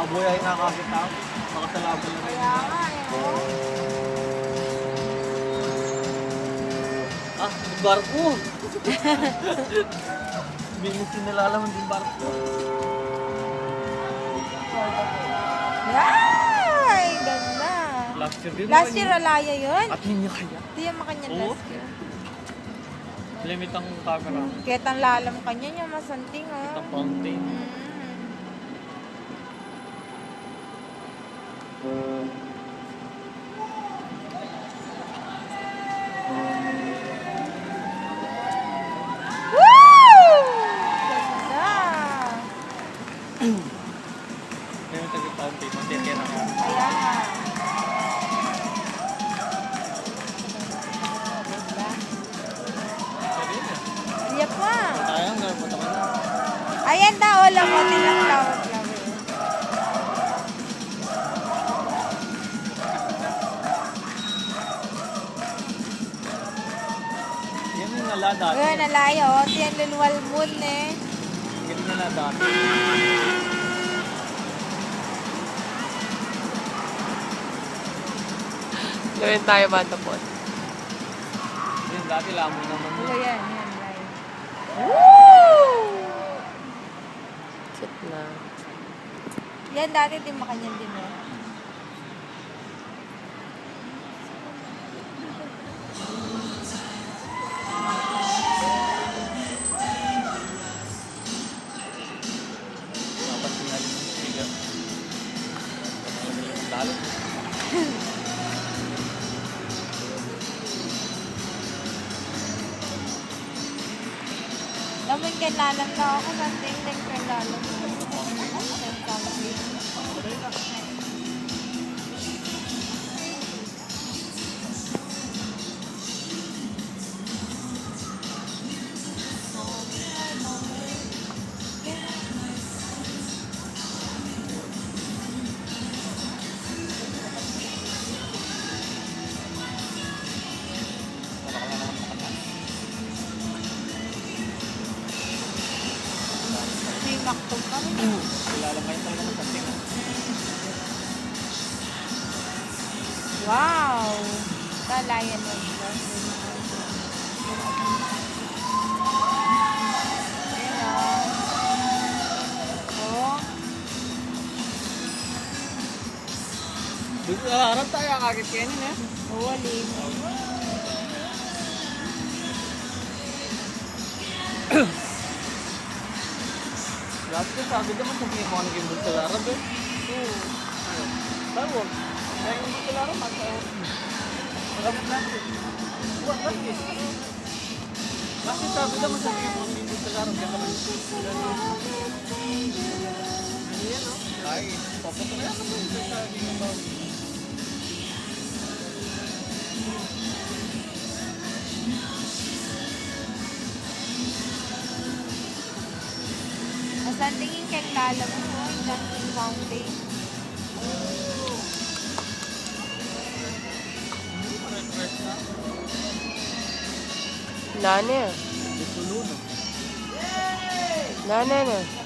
Nakabuhay na kakit ako. Makasalaban na rin. Kaya nga Ah, yung barko! Hindi mo sinalalaman yung barko. Ay, ganda. Last year din. Last year, alaya yun. At hindi kaya. Hindi yung makanya Oo. last year. Limit ang camera. Kahit ang lalam kanya niya, masanting oh. Ang fountain. Woo! Ganda. Limit ang fountain. Matitira ka. Kaya nga. Sabi niya. Iyak pa. Tayo ang gano'n. Punta ka na. Ayan daw, lang mo, tilang flower. Yan yung nala dati. Ayun, alaya oh. Tiyan lulwal moon eh. Yan yung nala dati. Gawin tayo matapon. Yan dati lamon naman. Oo, yan, alaya. Cute na. Yan dati din makanyan din oh. Dapat sinali ng speaker. Talo. Naman kailalam na ako sa tingin kailalam. May maktog kami. Kilala kayo talaga ng something. Wow! Kalayan mo ito. Ayan o. Oh. Dito sa harap tayo kakit kainin eh. Huwaling. Dati ko sabi naman sa mga kung gimbal sa larab eh. Oo. Tawag. Kaya gimbal sa larab, magtawag. Magamit natin. Buwan lagi. Kasi sabi naman sa mga kung gimbal sa larab, kaya naman. Yan o. Ay, papatalayan naman ito sa gimbal. Asan tingin kay lalam mo? Dunkin Fountain. Nane. Dito luno. Nane na.